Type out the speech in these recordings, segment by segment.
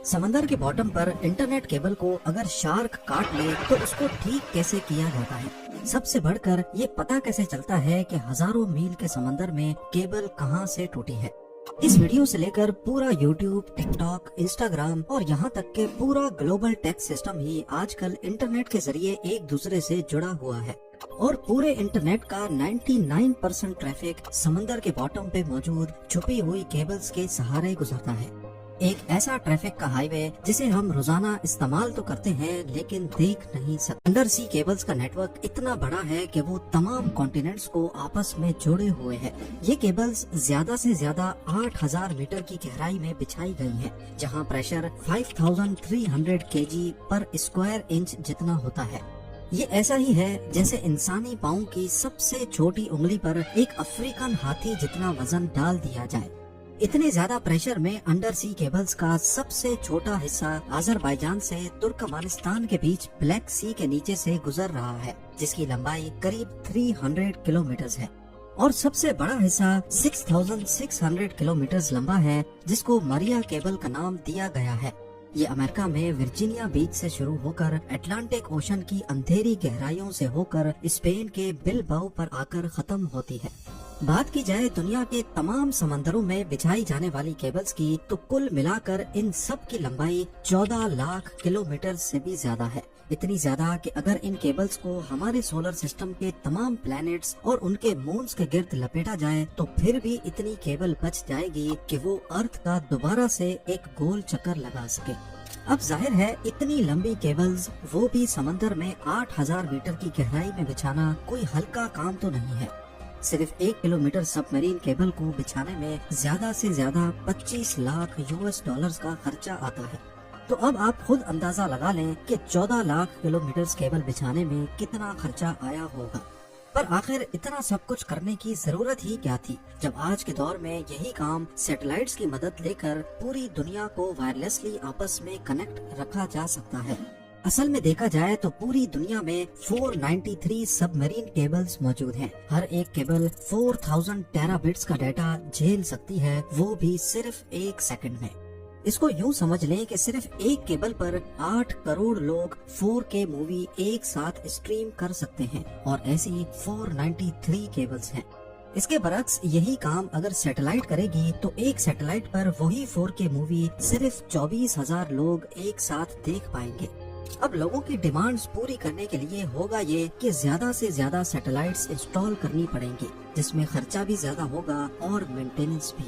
समंदर के बॉटम पर इंटरनेट केबल को अगर शार्क काट ले तो उसको ठीक कैसे किया जाता है। सबसे बढ़कर ये पता कैसे चलता है कि हजारों मील के समंदर में केबल कहां से टूटी है। इस वीडियो से लेकर पूरा यूट्यूब, टिकटॉक, इंस्टाग्राम और यहाँ तक के पूरा ग्लोबल टेक सिस्टम ही आजकल इंटरनेट के जरिए एक दूसरे से जुड़ा हुआ है और पूरे इंटरनेट का 99% ट्रैफिक समंदर के बॉटम पे मौजूद छुपी हुई केबल्स के सहारे गुजरता है। एक ऐसा ट्रैफिक का हाईवे जिसे हम रोजाना इस्तेमाल तो करते हैं लेकिन देख नहीं सकते। अंडर सी केबल्स का नेटवर्क इतना बड़ा है कि वो तमाम कॉन्टिनेंट्स को आपस में जोड़े हुए है। ये केबल्स ज्यादा से ज्यादा 8000 मीटर की गहराई में बिछाई गई हैं, जहां प्रेशर 5300 kg पर स्क्वायर इंच जितना होता है। ये ऐसा ही है जैसे इंसानी पाँव की सबसे छोटी उंगली पर एक अफ्रीकन हाथी जितना वजन डाल दिया जाए। इतने ज्यादा प्रेशर में अंडर सी केबल्स का सबसे छोटा हिस्सा अजरबैजान से तुर्कमेनिस्तान के बीच ब्लैक सी के नीचे से गुजर रहा है, जिसकी लंबाई करीब 300 किलोमीटर है और सबसे बड़ा हिस्सा 6600 किलोमीटर लंबा है, जिसको मरिया केबल का नाम दिया गया है। ये अमेरिका में वर्जीनिया बीच से शुरू होकर अटलांटिक ओशन की अंधेरी गहराइयों से होकर स्पेन के बिलबाओ पर आकर खत्म होती है। बात की जाए दुनिया के तमाम समंदरों में बिछाई जाने वाली केबल्स की, तो कुल मिलाकर इन सब की लंबाई 14 लाख किलोमीटर से भी ज्यादा है। इतनी ज्यादा कि अगर इन केबल्स को हमारे सोलर सिस्टम के तमाम प्लैनेट्स और उनके मून्स के गिर्द लपेटा जाए तो फिर भी इतनी केबल बच जाएगी कि वो अर्थ का दोबारा से एक गोल चक्कर लगा सके। अब जाहिर है इतनी लंबी केबल्स वो भी समंदर में 8000 मीटर की गहराई में बिछाना कोई हल्का काम तो नहीं है। सिर्फ 1 किलोमीटर सबमरीन केबल को बिछाने में ज्यादा से ज्यादा 25 लाख US$ का खर्चा आता है। तो अब आप खुद अंदाजा लगा लें कि 14 लाख किलोमीटर केबल बिछाने में कितना खर्चा आया होगा। पर आखिर इतना सब कुछ करने की जरूरत ही क्या थी, जब आज के दौर में यही काम सैटेलाइट्स की मदद लेकर पूरी दुनिया को वायरलेसली आपस में कनेक्ट रखा जा सकता है। असल में देखा जाए तो पूरी दुनिया में 493 सबमरीन केबल्स मौजूद हैं। हर एक केबल 4000 टेराबिट्स का डाटा झेल सकती है, वो भी सिर्फ 1 सेकंड में। इसको यूं समझ लें कि सिर्फ एक केबल पर 8 करोड़ लोग 4K मूवी एक साथ स्ट्रीम कर सकते हैं और ऐसी 493 केबल्स हैं। इसके बरक्स यही काम अगर सैटेलाइट करेगी तो एक सैटेलाइट पर वही 4K मूवी सिर्फ 24,000 लोग एक साथ देख पाएंगे। अब लोगों की डिमांड्स पूरी करने के लिए होगा ये कि ज्यादा से ज्यादा सैटेलाइट्स इंस्टॉल करनी पड़ेंगी, जिसमें खर्चा भी ज्यादा होगा और मेंटेनेंस भी।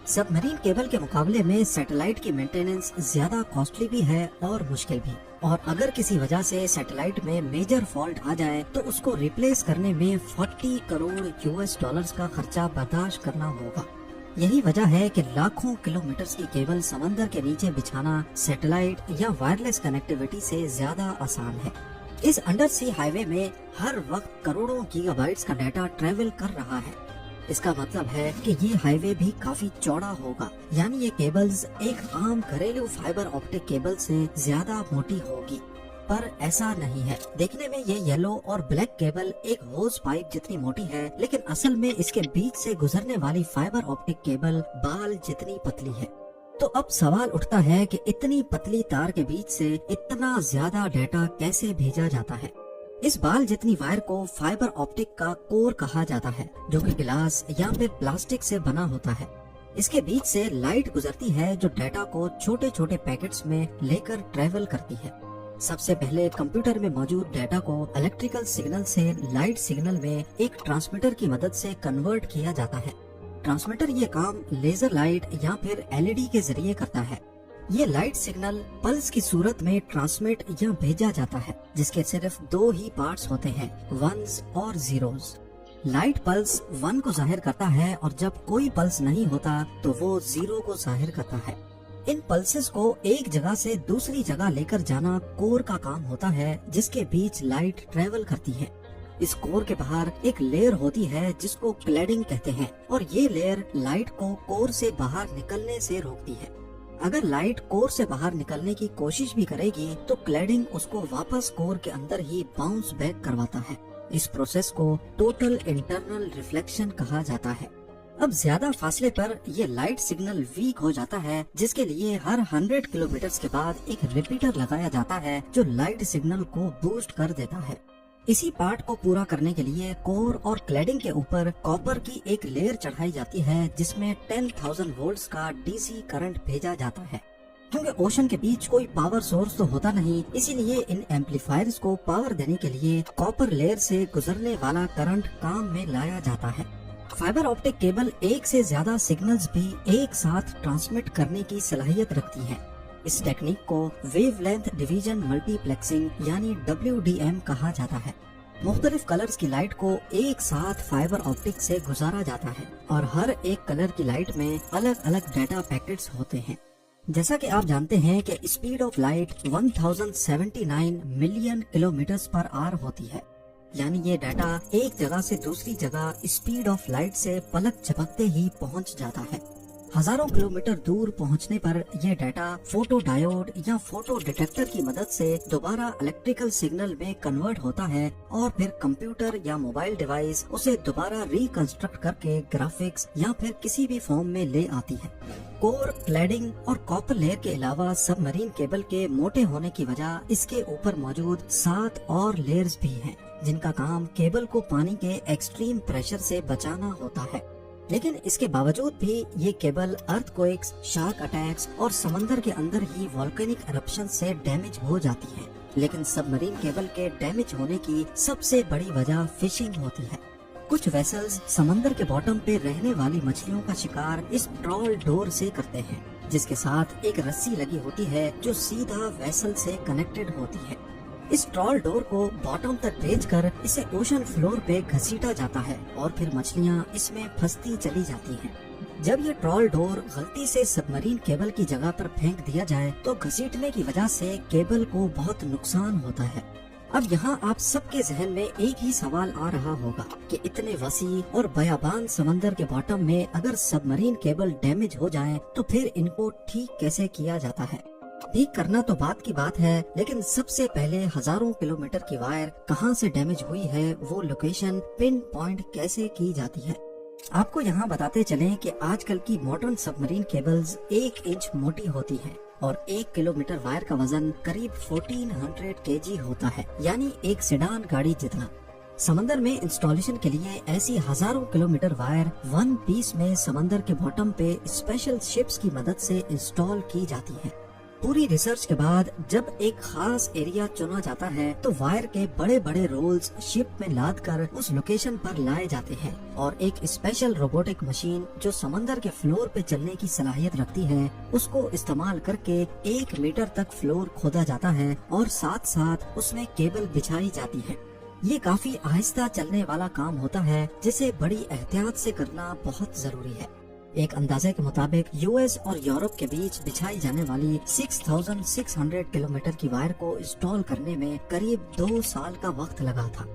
सबमरीन केबल के मुकाबले में सैटेलाइट की मेंटेनेंस ज्यादा कॉस्टली भी है और मुश्किल भी, और अगर किसी वजह से सैटेलाइट में मेजर फॉल्ट आ जाए तो उसको रिप्लेस करने में 40 करोड़ US$ का खर्चा बर्दाश्त करना होगा। यही वजह है कि लाखों किलोमीटर की केबल समंदर के नीचे बिछाना सैटेलाइट या वायरलेस कनेक्टिविटी से ज्यादा आसान है। इस अंडर सी हाईवे में हर वक्त करोड़ों गीगाबाइट्स का डाटा ट्रेवल कर रहा है। इसका मतलब है कि ये हाईवे भी काफी चौड़ा होगा, यानी ये केबल्स एक आम घरेलू फाइबर ऑप्टिक केबल से ज्यादा मोटी होगी। पर ऐसा नहीं है। देखने में ये येलो और ब्लैक केबल एक होज पाइप जितनी मोटी है, लेकिन असल में इसके बीच से गुजरने वाली फाइबर ऑप्टिक केबल बाल जितनी पतली है। तो अब सवाल उठता है कि इतनी पतली तार के बीच से इतना ज्यादा डाटा कैसे भेजा जाता है। इस बाल जितनी वायर को फाइबर ऑप्टिक का कोर कहा जाता है, जो कि ग्लास या फिर प्लास्टिक से बना होता है। इसके बीच से लाइट गुजरती है जो डाटा को छोटे छोटे पैकेट्स में लेकर ट्रेवल करती है। सबसे पहले कंप्यूटर में मौजूद डाटा को इलेक्ट्रिकल सिग्नल से लाइट सिग्नल में एक ट्रांसमीटर की मदद से कन्वर्ट किया जाता है। ट्रांसमीटर ये काम लेजर लाइट या फिर LED के जरिए करता है। ये लाइट सिग्नल पल्स की सूरत में ट्रांसमिट या भेजा जाता है, जिसके सिर्फ 2 ही पार्ट्स होते हैं, 1s और 0s। लाइट पल्स 1 को जाहिर करता है और जब कोई पल्स नहीं होता तो वो 0 को जाहिर करता है। इन पल्सेस को एक जगह से दूसरी जगह लेकर जाना कोर का काम होता है, जिसके बीच लाइट ट्रेवल करती है। इस कोर के बाहर एक लेयर होती है जिसको क्लैडिंग कहते हैं, और ये लेयर लाइट को कोर से बाहर निकलने से रोकती है। अगर लाइट कोर से बाहर निकलने की कोशिश भी करेगी तो क्लैडिंग उसको वापस कोर के अंदर ही बाउंस बैक करवाता है। इस प्रोसेस को टोटल इंटरनल रिफ्लेक्शन कहा जाता है। अब ज्यादा फासले पर ये लाइट सिग्नल वीक हो जाता है, जिसके लिए हर 100 किलोमीटर के बाद एक रिपीटर लगाया जाता है जो लाइट सिग्नल को बूस्ट कर देता है। इसी पार्ट को पूरा करने के लिए कोर और क्लैडिंग के ऊपर कॉपर की एक लेयर चढ़ाई जाती है, जिसमें 10,000 वोल्ट्स का डीसी करंट भेजा जाता है। क्योंकि ओशन के बीच कोई पावर सोर्स तो होता नहीं, इसीलिए इन एम्पलीफायर्स को पावर देने के लिए कॉपर लेयर से गुजरने वाला करंट काम में लाया जाता है। फाइबर ऑप्टिक केबल एक से ज्यादा सिग्नल्स भी एक साथ ट्रांसमिट करने की सलाहियत रखती है। इस टेक्निक को वेवलेंथ डिवीजन मल्टीप्लेक्सिंग यानी WDM कहा जाता है। मुख्तलिफ कलर्स की लाइट को एक साथ फाइबर ऑप्टिक से गुजारा जाता है और हर एक कलर की लाइट में अलग अलग डाटा पैकेट्स होते हैं। जैसा कि आप जानते हैं कि speed of light 1079 million kilometres per hour होती है, यानी ये डाटा एक जगह से दूसरी जगह स्पीड ऑफ लाइट से पलक झपकते ही पहुंच जाता है। हजारों किलोमीटर दूर पहुंचने पर यह डाटा फोटो डायोड या फोटो डिटेक्टर की मदद से दोबारा इलेक्ट्रिकल सिग्नल में कन्वर्ट होता है और फिर कंप्यूटर या मोबाइल डिवाइस उसे दोबारा रिकंस्ट्रक्ट करके ग्राफिक्स या फिर किसी भी फॉर्म में ले आती है। कोर, क्लैडिंग और कॉपर लेयर के अलावा सबमरीन केबल के मोटे होने की वजह इसके ऊपर मौजूद 7 और लेयर्स भी हैं, जिनका काम केबल को पानी के एक्सट्रीम प्रेशर से बचाना होता है। लेकिन इसके बावजूद भी ये केबल अर्थक्वेक्स, शार्क अटैक्स और समंदर के अंदर ही वोल्केनिक एरप्शन से डैमेज हो जाती है। लेकिन सबमरीन केबल के डैमेज होने की सबसे बड़ी वजह फिशिंग होती है। कुछ वेसल्स समंदर के बॉटम पे रहने वाली मछलियों का शिकार इस ट्रॉल डोर से करते हैं, जिसके साथ एक रस्सी लगी होती है जो सीधा वेसल से कनेक्टेड होती है। इस ट्रॉल डोर को बॉटम तक भेजकर इसे ओशन फ्लोर पे घसीटा जाता है और फिर मछलियाँ इसमें फंसती चली जाती हैं। जब ये ट्रॉल डोर गलती से सबमरीन केबल की जगह पर फेंक दिया जाए तो घसीटने की वजह से केबल को बहुत नुकसान होता है। अब यहाँ आप सबके जहन में एक ही सवाल आ रहा होगा कि इतने वसी और बयाबान समंदर के बॉटम में अगर सबमरीन केबल डैमेज हो जाए तो फिर इनको ठीक कैसे किया जाता है। ठीक करना तो बात की बात है, लेकिन सबसे पहले हजारों किलोमीटर की वायर कहाँ से डैमेज हुई है वो लोकेशन पिन पॉइंट कैसे की जाती है। आपको यहाँ बताते चलें कि आजकल की मॉडर्न सबमरीन केबल्स 1 इंच मोटी होती हैं और 1 किलोमीटर वायर का वजन करीब 1400 kg होता है, यानी एक सेडान गाड़ी जितना। समंदर में इंस्टॉलेशन के लिए ऐसी हजारों किलोमीटर वायर वन पीस में समंदर के बॉटम पे स्पेशल शिप्स की मदद से इंस्टॉल की जाती है। पूरी रिसर्च के बाद जब एक खास एरिया चुना जाता है तो वायर के बड़े बड़े रोल्स शिप में लाद कर उस लोकेशन पर लाए जाते हैं और एक स्पेशल रोबोटिक मशीन जो समंदर के फ्लोर पे चलने की सलाहियत रखती है, उसको इस्तेमाल करके 1 मीटर तक फ्लोर खोदा जाता है और साथ साथ उसमें केबल बिछाई जाती है। ये काफी आहिस्ता चलने वाला काम होता है, जिसे बड़ी एहतियात से करना बहुत जरूरी है। एक अंदाजे के मुताबिक यूएस और यूरोप के बीच बिछाई जाने वाली 6600 किलोमीटर की वायर को इंस्टॉल करने में करीब 2 साल का वक्त लगा था।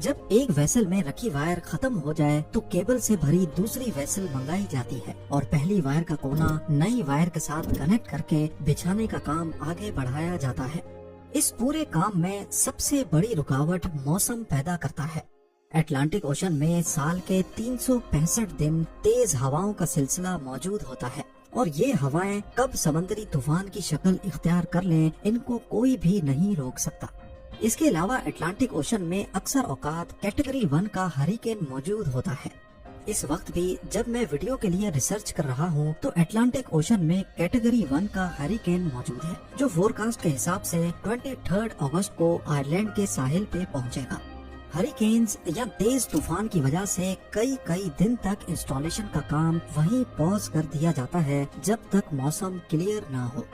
जब एक वेसल में रखी वायर खत्म हो जाए तो केबल से भरी दूसरी वेसल मंगाई जाती है और पहली वायर का कोना नई वायर के साथ कनेक्ट करके बिछाने का काम आगे बढ़ाया जाता है। इस पूरे काम में सबसे बड़ी रुकावट मौसम पैदा करता है। अटलांटिक ओशन में साल के 365 दिन तेज हवाओं का सिलसिला मौजूद होता है और ये हवाएं कब समंदरी तूफान की शक्ल इख्तियार कर लें, इनको कोई भी नहीं रोक सकता। इसके अलावा अटलांटिक ओशन में अक्सर औकात कैटेगरी 1 का हरिकेन मौजूद होता है। इस वक्त भी जब मैं वीडियो के लिए रिसर्च कर रहा हूँ तो अटलांटिक ओशन में कैटेगरी 1 का हरिकेन मौजूद है, जो फोरकास्ट के हिसाब से 23 अगस्त को आयरलैंड के साहिल पे पहुँचेगा। हरिकेन्स या तेज तूफान की वजह से कई दिन तक इंस्टॉलेशन का काम वहीं पॉज कर दिया जाता है जब तक मौसम क्लियर ना हो।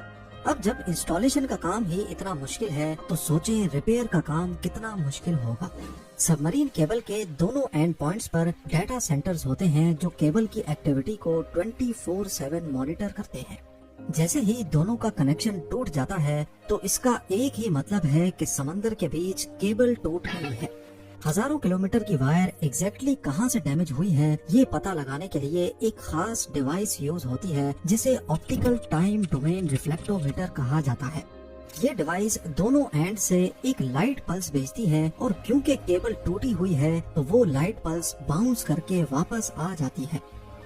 अब जब इंस्टॉलेशन का काम ही इतना मुश्किल है तो सोचें रिपेयर का काम कितना मुश्किल होगा। सबमरीन केबल के दोनों एंड पॉइंट्स पर डाटा सेंटर्स होते हैं जो केबल की एक्टिविटी को 24/7 मॉनिटर करते हैं। जैसे ही दोनों का कनेक्शन टूट जाता है तो इसका एक ही मतलब है कि समंदर के बीच केबल टूट गई है। हजारों किलोमीटर की वायर एग्जैक्टली कहां से डैमेज हुई है ये पता लगाने के लिए एक खास डिवाइस यूज होती है, जिसे ऑप्टिकल टाइम डोमेन रिफ्लेक्टोमीटर कहा जाता है। ये डिवाइस दोनों एंड से एक लाइट पल्स भेजती है और क्योंकि केबल टूटी हुई है तो वो लाइट पल्स बाउंस करके वापस आ जाती है।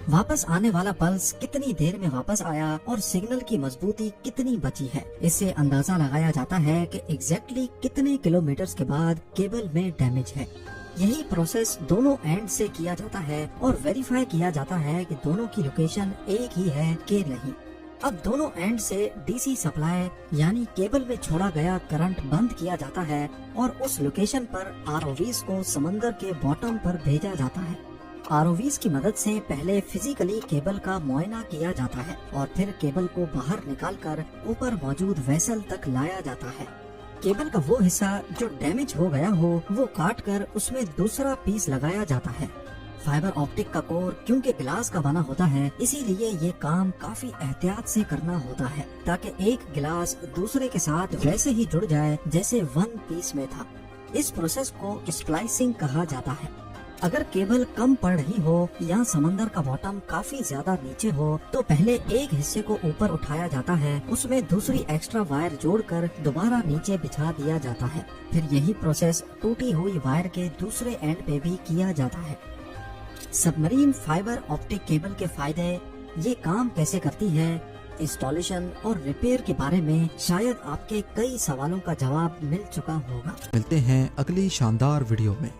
वापस आने वाला पल्स कितनी देर में वापस आया और सिग्नल की मजबूती कितनी बची है, इससे अंदाजा लगाया जाता है कि एग्जैक्टली कितने किलोमीटर के बाद केबल में डैमेज है। यही प्रोसेस दोनों एंड से किया जाता है और वेरीफाई किया जाता है कि दोनों की लोकेशन एक ही है कि नहीं। अब दोनों एंड से डीसी सप्लाई यानी केबल में छोड़ा गया करंट बंद किया जाता है और उस लोकेशन पर आरओवीज को समंदर के बॉटम पर भेजा जाता है। आरओवीज की मदद से पहले फिजिकली केबल का मुआयना किया जाता है और फिर केबल को बाहर निकालकर ऊपर मौजूद वेसल तक लाया जाता है। केबल का वो हिस्सा जो डैमेज हो गया हो वो काट कर उसमें दूसरा पीस लगाया जाता है। फाइबर ऑप्टिक का कोर क्योंकि ग्लास का बना होता है, इसीलिए ये काम काफी एहतियात से करना होता है ताकि एक गिलास दूसरे के साथ वैसे ही जुड़ जाए जैसे वन पीस में था। इस प्रोसेस को स्प्लाइसिंग कहा जाता है। अगर केबल कम पड़ रही हो या समंदर का बॉटम काफी ज्यादा नीचे हो तो पहले एक हिस्से को ऊपर उठाया जाता है, उसमें दूसरी एक्स्ट्रा वायर जोड़कर दोबारा नीचे बिछा दिया जाता है। फिर यही प्रोसेस टूटी हुई वायर के दूसरे एंड पे भी किया जाता है। सबमरीन फाइबर ऑप्टिक केबल के फायदे, ये काम कैसे करती है, इंस्टॉलेशन और रिपेयर के बारे में शायद आपके कई सवालों का जवाब मिल चुका होगा। मिलते हैं अगली शानदार वीडियो में।